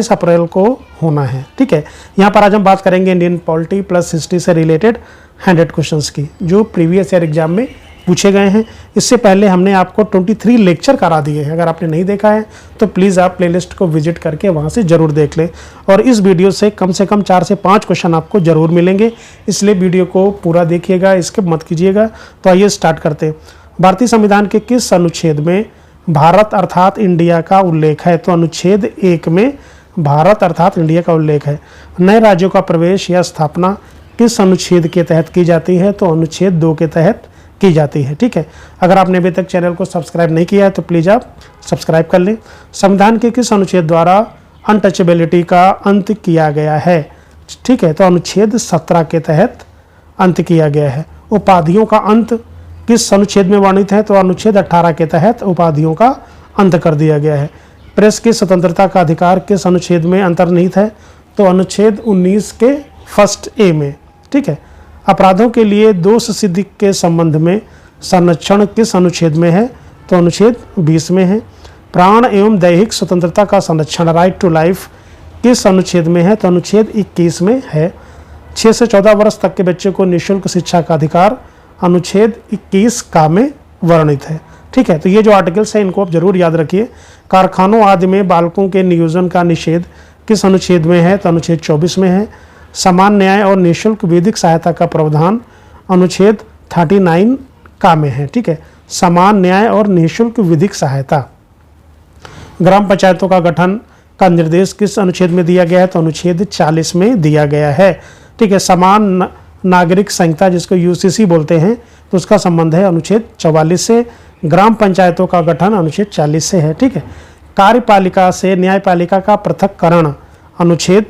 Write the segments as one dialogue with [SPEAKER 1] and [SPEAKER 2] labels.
[SPEAKER 1] अप्रैल को होना है। ठीक है, यहाँ पर आज हम बात करेंगे इंडियन पॉलिटी प्लस हिस्ट्री से रिलेटेड 100 क्वेश्चंस की जो प्रीवियस ईयर एग्जाम में पूछे गए हैं। इससे पहले हमने आपको 23 लेक्चर करा दिए हैं। अगर आपने नहीं देखा है तो प्लीज़ आप प्लेलिस्ट को विजिट करके वहाँ से ज़रूर देख लें। और इस वीडियो से कम 4 से 5 क्वेश्चन आपको ज़रूर मिलेंगे, इसलिए वीडियो को पूरा देखिएगा, स्किप मत कीजिएगा। तो आइए स्टार्ट करते हैं। भारतीय संविधान के किस अनुच्छेद में भारत अर्थात इंडिया का उल्लेख है? तो अनुच्छेद 1 में भारत अर्थात इंडिया का उल्लेख है। नए राज्यों का प्रवेश या स्थापना किस अनुच्छेद के तहत की जाती है? तो अनुच्छेद 2 के तहत की जाती है। ठीक है, अगर आपने अभी तक चैनल को सब्सक्राइब नहीं किया है तो प्लीज़ आप सब्सक्राइब कर लें। संविधान के किस अनुच्छेद द्वारा अनटचेबिलिटी का अंत किया गया है? ठीक है, तो अनुच्छेद 17 के तहत अंत किया गया है। उपाधियों का अंत किस अनुच्छेद में वर्णित है? तो अनुच्छेद 18 के तहत उपाधियों का अंत कर दिया गया है। प्रेस की स्वतंत्रता का अधिकार किस अनुच्छेद में अंतर्निहित है? तो अनुच्छेद 19 के फर्स्ट ए में। ठीक है, अपराधों के लिए दोष सिद्धि के संबंध में संरक्षण किस अनुच्छेद में है? तो अनुच्छेद 20 में है। प्राण एवं दैहिक स्वतंत्रता का संरक्षण राइट टू लाइफ किस अनुच्छेद में है? तो अनुच्छेद 21 में है। 6 से 14 वर्ष तक के बच्चे को निःशुल्क शिक्षा का अधिकार अनुच्छेद 21 का में वर्णित है। ठीक है, तो ये जो आर्टिकल्स हैं इनको आप जरूर याद रखिए। कारखानों आदि में बालकों के नियोजन का निषेध किस अनुच्छेद में है? तो अनुच्छेद 24 में है। समान न्याय और निःशुल्क विधिक सहायता का प्रावधान अनुच्छेद 39 का में है। ठीक है, समान न्याय और निःशुल्क विधिक सहायता। ग्राम पंचायतों का गठन का निर्देश किस अनुच्छेद में दिया गया है? तो अनुच्छेद 40 में दिया गया है। ठीक है, समान नागरिक संहिता जिसको यूसीसी बोलते हैं तो उसका संबंध है अनुच्छेद 44 से। ग्राम पंचायतों का गठन अनुच्छेद 40 से है। ठीक है, कार्यपालिका से न्यायपालिका का पृथक्करण अनुच्छेद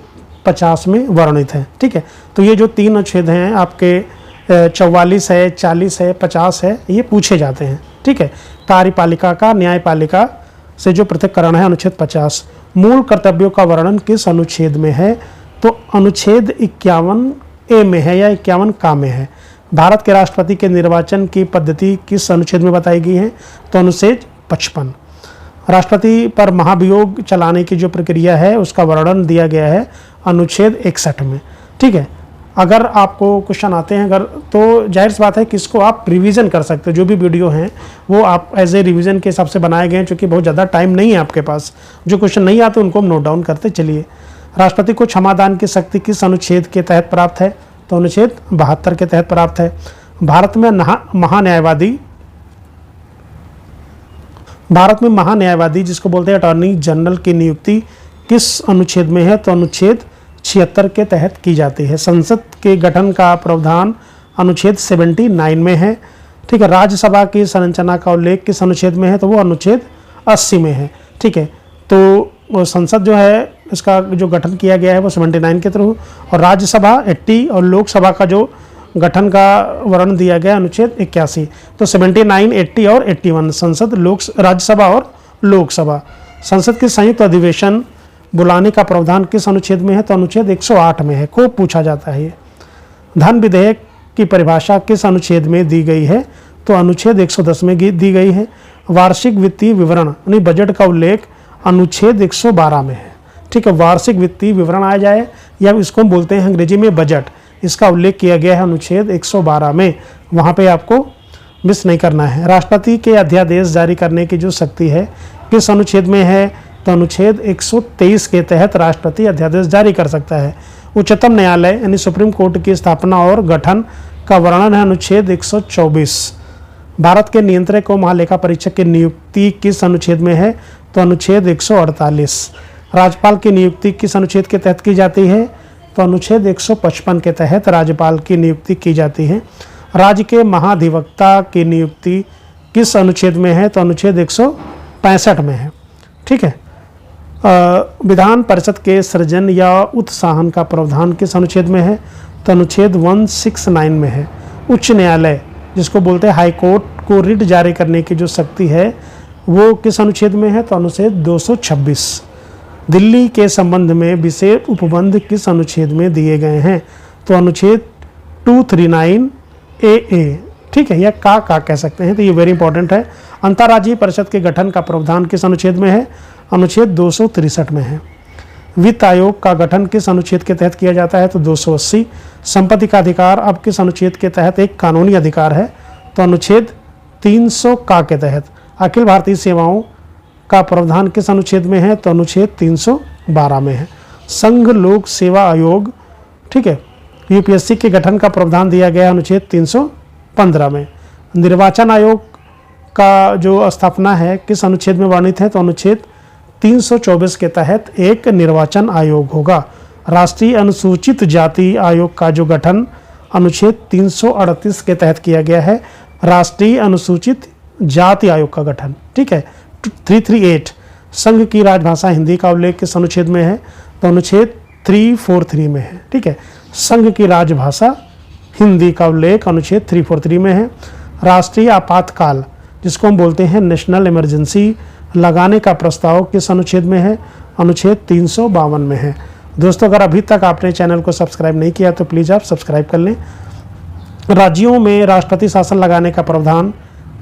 [SPEAKER 1] 50 में वर्णित है। ठीक है, तो ये जो 3 अनुच्छेद हैं आपके 44 है, 40 है, 50 है, ये पूछे जाते हैं। ठीक है, कार्यपालिका का न्यायपालिका से जो पृथक्करण है अनुच्छेद 50। मूल कर्तव्यों का वर्णन किस अनुच्छेद में है? तो अनुच्छेद 51 ए में है या 51 का में है। भारत के राष्ट्रपति के निर्वाचन की पद्धति किस अनुच्छेद में बताई गई है? तो अनुच्छेद 55। राष्ट्रपति पर महाभियोग चलाने की जो प्रक्रिया है उसका वर्णन दिया गया है अनुच्छेद 61 में। ठीक है, अगर आपको क्वेश्चन आते हैं अगर तो जाहिर सी बात है कि इसको आप रिवीजन कर सकते हो। जो भी वीडियो हैं वो आप एज ए रिवीजन के हिसाब से बनाए गए हैं, क्योंकि बहुत ज़्यादा टाइम नहीं है आपके पास। जो क्वेश्चन नहीं आते उनको हम नोट डाउन करते चलिए। राष्ट्रपति को क्षमादान की शक्ति किस अनुच्छेद के तहत प्राप्त है? तो अनुच्छेद 72 के तहत प्राप्त है। भारत में महान्यायवादी जिसको बोलते हैं अटॉर्नी जनरल की नियुक्ति किस अनुच्छेद में है? तो अनुच्छेद 76 के तहत की जाती है। संसद के गठन का प्रावधान अनुच्छेद 79 में है। ठीक है, राज्यसभा की संरचना का उल्लेख किस अनुच्छेद में है? तो वो अनुच्छेद 80 में है। ठीक है, तो वो संसद जो है इसका जो गठन किया गया है वो 79 के थ्रू, और राज्यसभा 80 और लोकसभा का जो गठन का वर्णन दिया गया अनुच्छेद 81। तो 79, 80 और 81 संसद, राज्यसभा और लोकसभा। संसद के संयुक्त अधिवेशन बुलाने का प्रावधान किस अनुच्छेद में है? तो अनुच्छेद 108 में है। खूब पूछा जाता है ये। धन विधेयक की परिभाषा किस अनुच्छेद में दी गई है? तो अनुच्छेद 110 में दी गई है। वार्षिक वित्तीय विवरण यानी बजट का उल्लेख अनुच्छेद 112 में है। ठीक है, वार्षिक वित्तीय विवरण आ जाए या इसको हम बोलते हैं अंग्रेजी में बजट, इसका उल्लेख किया गया है अनुच्छेद 112 में। वहाँ पे आपको मिस नहीं करना है। राष्ट्रपति के अध्यादेश जारी करने की जो शक्ति है किस अनुच्छेद में है? तो अनुच्छेद 123 के तहत राष्ट्रपति अध्यादेश जारी कर सकता है। उच्चतम न्यायालय यानी सुप्रीम कोर्ट की स्थापना और गठन का वर्णन है अनुच्छेद 124। भारत के नियंत्रक और महालेखा परीक्षक की नियुक्ति किस अनुच्छेद में है? तो अनुच्छेद 148। राज्यपाल की नियुक्ति किस अनुच्छेद के तहत की जाती है? तो अनुच्छेद 155 के तहत राज्यपाल की नियुक्ति की जाती है। राज्य के महाधिवक्ता की नियुक्ति किस अनुच्छेद में है? तो अनुच्छेद 165 में है। ठीक है, विधान परिषद के सृजन या उत्साहन का प्रावधान किस अनुच्छेद में है? तो अनुच्छेद 169 में है। उच्च न्यायालय जिसको बोलते हैं हाई कोर्ट को रिट जारी करने की जो शक्ति है वो किस अनुच्छेद में है? तो अनुच्छेद 226। दिल्ली के संबंध में विशेष उपबंध किस अनुच्छेद में दिए गए हैं? तो अनुच्छेद 239 ए। ठीक है, या का कह सकते हैं, तो ये वेरी इंपॉर्टेंट है। अंतर्राज्यीय परिषद के गठन का प्रावधान किस अनुच्छेद में है? अनुच्छेद 263 में है। वित्त आयोग का गठन किस अनुच्छेद के तहत किया जाता है? तो 280। संपत्ति का अधिकार अब किस अनुच्छेद के तहत एक कानूनी अधिकार है? तो अनुच्छेद 300 का के तहत। अखिल भारतीय सेवाओं का प्रावधान किस अनुच्छेद में है? तो अनुच्छेद 312 में है। संघ लोक सेवा आयोग, ठीक है, यूपीएससी के गठन का प्रावधान दिया गया अनुच्छेद 315 में। निर्वाचन आयोग का जो स्थापना है किस अनुच्छेद में वर्णित है? तो अनुच्छेद 324 के तहत एक निर्वाचन आयोग होगा। राष्ट्रीय अनुसूचित जाति आयोग का जो गठन अनुच्छेद 338 के तहत किया गया है, राष्ट्रीय अनुसूचित जाति आयोग का गठन, ठीक है। 338। संघ की राजभाषा हिंदी का उल्लेख किस अनुच्छेद में है? तो अनुच्छेद 343 में है, ठीक है। संघ की राजभाषा हिंदी का उल्लेख अनुच्छेद 343 में है। राष्ट्रीय आपातकाल जिसको हम बोलते हैं नेशनल इमरजेंसी लगाने का प्रस्ताव किस अनुच्छेद में है? अनुच्छेद 352 में है। दोस्तों, अगर अभी तक आपने चैनल को सब्सक्राइब नहीं किया तो प्लीज़ आप सब्सक्राइब कर लें। राज्यों में राष्ट्रपति शासन लगाने का प्रावधान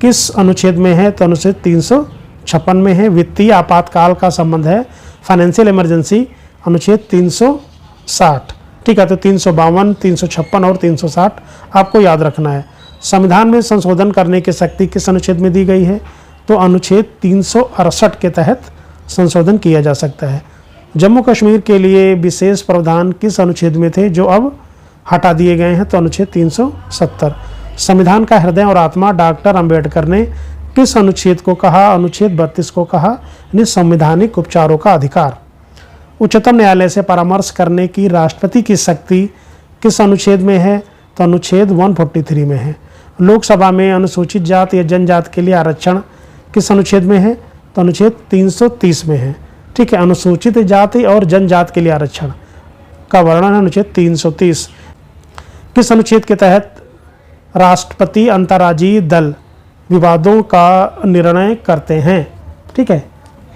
[SPEAKER 1] किस अनुच्छेद में है? तो अनुच्छेद 356 में है। वित्तीय आपातकाल का संबंध है फाइनेंशियल इमरजेंसी अनुच्छेद 360, ठीक है। तो 352, 356 और 360 आपको याद रखना है। संविधान में संशोधन करने की शक्ति किस अनुच्छेद में दी गई है? तो अनुच्छेद 368 के तहत संशोधन किया जा सकता है। जम्मू कश्मीर के लिए विशेष प्रावधान किस अनुच्छेद में थे जो अब हटा दिए गए हैं? तो अनुच्छेद 370। संविधान का हृदय और आत्मा डॉक्टर अंबेडकर ने किस अनुच्छेद को कहा? अनुच्छेद 32 को कहा, यानी संवैधानिक उपचारों का अधिकार। उच्चतम न्यायालय से परामर्श करने की राष्ट्रपति की शक्ति किस अनुच्छेद में है? तो अनुच्छेद 143 में है। लोकसभा में अनुसूचित जाति या जनजाति के लिए आरक्षण किस अनुच्छेद में है? तो अनुच्छेद 330 में है, ठीक है। अनुसूचित जाति और जनजाति के लिए आरक्षण का वर्णन अनुच्छेद 330। किस अनुच्छेद के तहत राष्ट्रपति अंतर्राज्यीय दल विवादों का निर्णय करते हैं? ठीक है,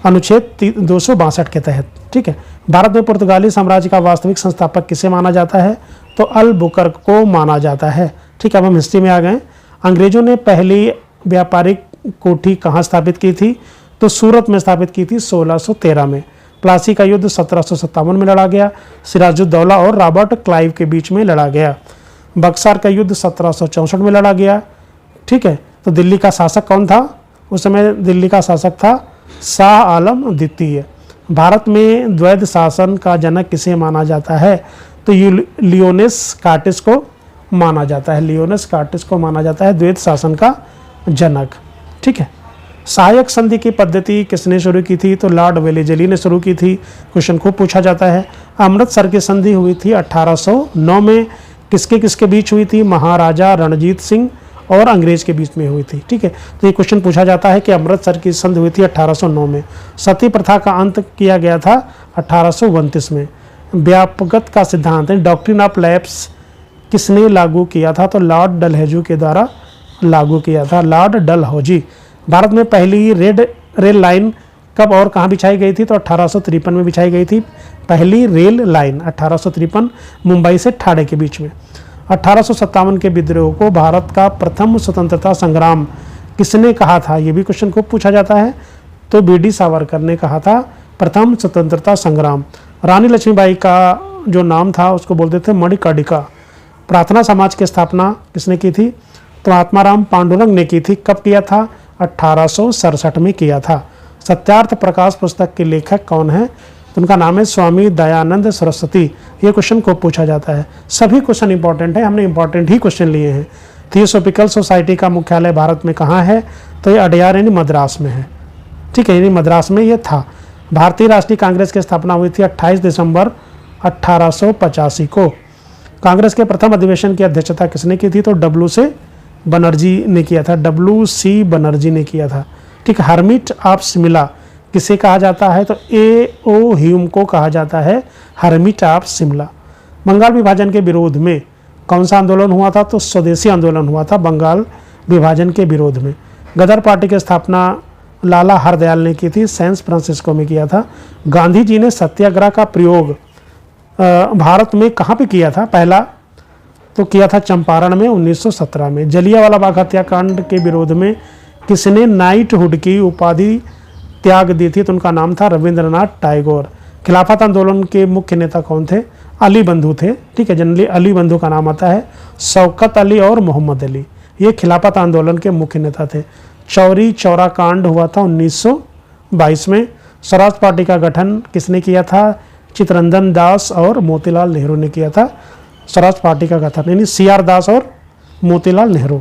[SPEAKER 1] अनुच्छेद 262 के तहत, ठीक है। भारत में पुर्तगाली साम्राज्य का वास्तविक संस्थापक किसे माना जाता है? तो अल-बुकर्क को माना जाता है, ठीक है। अब हम हिस्ट्री में आ गए। अंग्रेजों ने पहली व्यापारिक कोठी कहाँ स्थापित की थी? तो सूरत में स्थापित की थी 1613 में। प्लासी का युद्ध 1757 में लड़ा गया। सिराजुद्दौला और रॉबर्ट क्लाइव के बीच में लड़ा गया। बक्सर का युद्ध 1764 में लड़ा गया, ठीक है। तो दिल्ली का शासक कौन था? उस समय दिल्ली का शासक था शाह आलम द्वितीय। भारत में द्वैध शासन का जनक किसे माना जाता है? तो लियोनेस कार्टिस को माना जाता है। लियोनेस कार्टिस को माना जाता है द्वैध शासन का जनक, ठीक है। सहायक संधि की पद्धति किसने शुरू की थी? तो लॉर्ड वेलेजली ने शुरू की थी। क्वेश्चन खूब पूछा जाता है। अमृतसर की संधि हुई थी 1809 में। किसके किसके बीच हुई थी? महाराजा रणजीत सिंह और अंग्रेज के बीच में हुई थी, ठीक है। तो ये क्वेश्चन पूछा जाता है कि अमृतसर की संधि हुई थी 1809 में। सती प्रथा का अंत किया गया था 1829 में। व्यापकता का सिद्धांत डॉक्ट्रिन ऑफ लैप्स किसने लागू किया था? तो लॉर्ड डलहौजी के द्वारा लागू किया था, लॉर्ड डलहौजी। भारत में पहली रेल लाइन कब और कहाँ बिछाई गई थी? तो 1853 में बिछाई गई थी पहली रेल लाइन, 1853, मुंबई से ठाणे के बीच में। 1857 के विद्रोह को भारत का प्रथम स्वतंत्रता संग्राम किसने कहा था? ये भी क्वेश्चन खूब पूछा जाता है। तो बीडी सावरकर ने कहा था प्रथम स्वतंत्रता संग्राम। रानी लक्ष्मीबाई का जो नाम था उसको बोलते थे मणिकर्णिका। प्रार्थना समाज की स्थापना किसने की थी? तो आत्माराम पांडुरंग ने की थी। कब किया था? 1867 में किया था। सत्यार्थ प्रकाश पुस्तक के लेखक कौन है? तो उनका नाम है स्वामी दयानंद सरस्वती। ये क्वेश्चन को पूछा जाता है। सभी क्वेश्चन इंपॉर्टेंट है, हमने इंपॉर्टेंट ही क्वेश्चन लिए हैं। थियोसॉफिकल सोसाइटी का मुख्यालय भारत में कहाँ है? तो ये अडयार यानी मद्रास में है, ठीक है, यानी मद्रास में ये था। भारतीय राष्ट्रीय कांग्रेस की स्थापना हुई थी 28 दिसंबर 1885 को। कांग्रेस के प्रथम अधिवेशन की अध्यक्षता किसने की थी? तो WC बनर्जी ने किया था, WC बनर्जी ने किया था, ठीक है। हर्मिट ऑफ शिमला किसे कहा जाता है? तो A.O. ह्यूम को कहा जाता है हर्मिट ऑफ शिमला। बंगाल विभाजन के विरोध में कौन सा आंदोलन हुआ था? तो स्वदेशी आंदोलन हुआ था बंगाल विभाजन के विरोध में। गदर पार्टी की स्थापना लाला हरदयाल ने की थी, सैन फ्रांसिस्को में किया था। गांधी जी ने सत्याग्रह का प्रयोग भारत में कहाँ पे किया था? पहला तो किया था चंपारण में 1917 में। जलियांवाला बाग हत्याकांड के विरोध में किसने नाइटहुड की उपाधि त्याग दी थी? तो उनका नाम था रविंद्रनाथ टैगोर। खिलाफत आंदोलन के मुख्य नेता कौन थे? अली बंधु थे, ठीक है। जनरली अली बंधु का नाम आता है। शौकत अली और मोहम्मद अली, ये खिलाफत आंदोलन के मुख्य नेता थे। चौरी चौरा कांड हुआ था 1922 में। स्वराज पार्टी का गठन किसने किया था? चित्तरंजन दास और मोतीलाल नेहरू ने किया था स्वराज पार्टी का गठन, यानी CR दास और मोतीलाल नेहरू।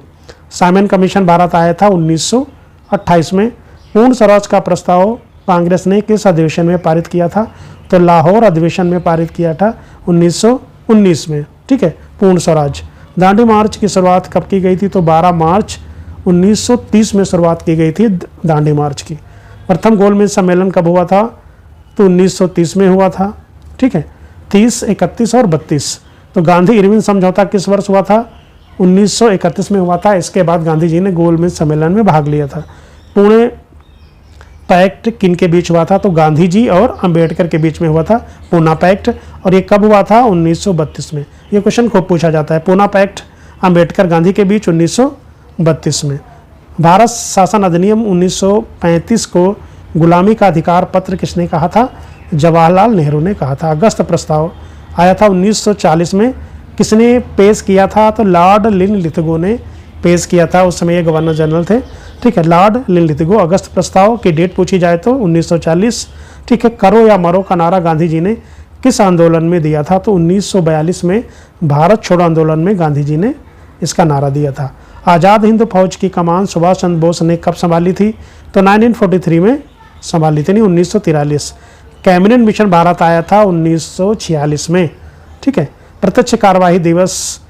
[SPEAKER 1] साइमन कमीशन भारत आया था 1928 में। पूर्ण स्वराज का प्रस्ताव कांग्रेस ने किस अधिवेशन में पारित किया था? तो लाहौर अधिवेशन में पारित किया था 1919 में, ठीक है, पूर्ण स्वराज। दांडी मार्च की शुरुआत कब की गई थी? तो 12 मार्च 1930 में शुरुआत की गई थी दांडी मार्च की। प्रथम गोलमेज सम्मेलन कब हुआ था? तो 1930 में हुआ था, ठीक है। 30, 31 और 32। तो गांधी इरविन समझौता किस वर्ष हुआ था? 1931 में हुआ था। इसके बाद गांधी जी ने गोलमेज सम्मेलन में भाग लिया था। पुणे पैक्ट किन के बीच हुआ था? तो गांधी जी और अंबेडकर के बीच में हुआ था पूना पैक्ट। और ये कब हुआ था? 1932 में। ये क्वेश्चन खूब पूछा जाता है। पूना पैक्ट अंबेडकर गांधी के बीच 1932 में। भारत शासन अधिनियम 1935 को गुलामी का अधिकार पत्र किसने कहा था? जवाहरलाल नेहरू ने कहा था। अगस्त प्रस्ताव आया था 1940 में। किसने पेश किया था? तो लॉर्ड लिनलिथगो ने पेश किया था। उस समय ये गवर्नर जनरल थे, ठीक है, लॉर्ड लिनलिथगो। अगस्त प्रस्ताव की डेट पूछी जाए तो 1940, ठीक है। करो या मरो का नारा गांधी जी ने किस आंदोलन में दिया था? तो 1942 में भारत छोड़ो आंदोलन में गांधी जी ने इसका नारा दिया था। आज़ाद हिंद फौज की कमान सुभाष चंद्र बोस ने कब संभाली थी? तो 1943 में संभाली थी, नहीं 1943। कैबिनेट मिशन भारत आया था 1946 में, ठीक है। प्रत्यक्ष कार्यवाही दिवस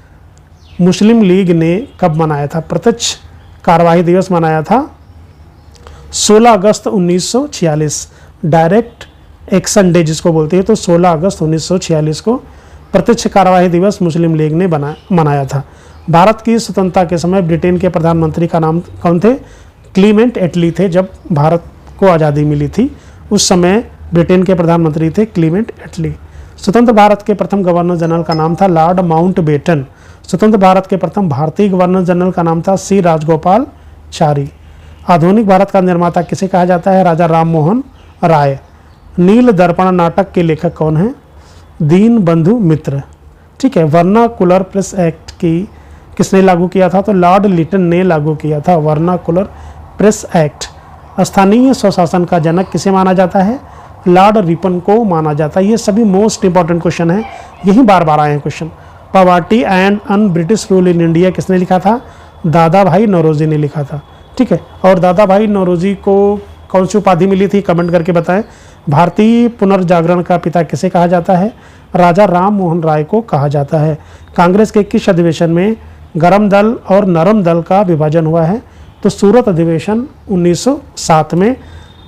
[SPEAKER 1] मुस्लिम लीग ने कब मनाया था? प्रत्यक्ष कार्यवाही दिवस मनाया था 16 अगस्त 1946। डायरेक्ट एक्शन डे जिसको बोलते हैं, तो 16 अगस्त 1946 को प्रत्यक्ष कार्यवाही दिवस मुस्लिम लीग ने मनाया था। भारत की स्वतंत्रता के समय ब्रिटेन के प्रधानमंत्री का नाम कौन थे? क्लीमेंट एटली थे। जब भारत को आज़ादी मिली थी उस समय ब्रिटेन के प्रधानमंत्री थे क्लीमेंट एटली। स्वतंत्र भारत के प्रथम गवर्नर जनरल का नाम था लॉर्ड माउंटबेटन। स्वतंत्र भारत के प्रथम भारतीय गवर्नर जनरल का नाम था C राजगोपालचारी। आधुनिक भारत का निर्माता किसे कहा जाता है? राजा राम मोहन राय। नील दर्पण नाटक के लेखक कौन है? दीन बंधु मित्र, ठीक है। वर्नाकुलर प्रेस एक्ट की किसने लागू किया था? तो लॉर्ड लिटन ने लागू किया था वर्नाकुलर प्रेस एक्ट। स्थानीय स्वशासन का जनक किसे माना जाता है? लॉर्ड रिपन को माना जाता है। ये सभी मोस्ट इंपॉर्टेंट क्वेश्चन है, यही बार बार आए हैं question. Poverty and un British rule in India किसने लिखा था? दादा भाई नौरोजी ने लिखा था, ठीक है। और दादा भाई नौरोजी को कौन सी उपाधि मिली थी? कमेंट करके बताएं। भारतीय पुनर्जागरण का पिता किसे कहा जाता है? राजा राम मोहन राय को कहा जाता है। कांग्रेस के किस अधिवेशन में गरम दल और नरम दल का विभाजन हुआ है? तो सूरत अधिवेशन 1907 में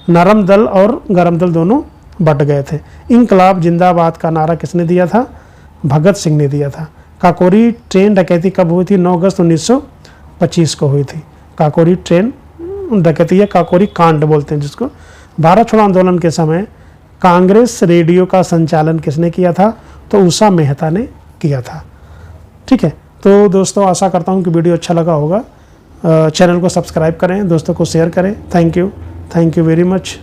[SPEAKER 1] नरम दल और गरम दल दोनों बट गए थे। इंकलाब जिंदाबाद का नारा किसने दिया था? भगत सिंह ने दिया था। काकोरी ट्रेन डकैती कब हुई थी? 9 अगस्त 1925 को हुई थी। काकोरी ट्रेन डकैती या काकोरी कांड बोलते हैं जिसको। भारत छोड़ो आंदोलन के समय कांग्रेस रेडियो का संचालन किसने किया था? तो उषा मेहता ने किया था, ठीक है। तो दोस्तों आशा करता हूँ कि वीडियो अच्छा लगा होगा। चैनल को सब्सक्राइब करें, दोस्तों को शेयर करें। Thank you very much.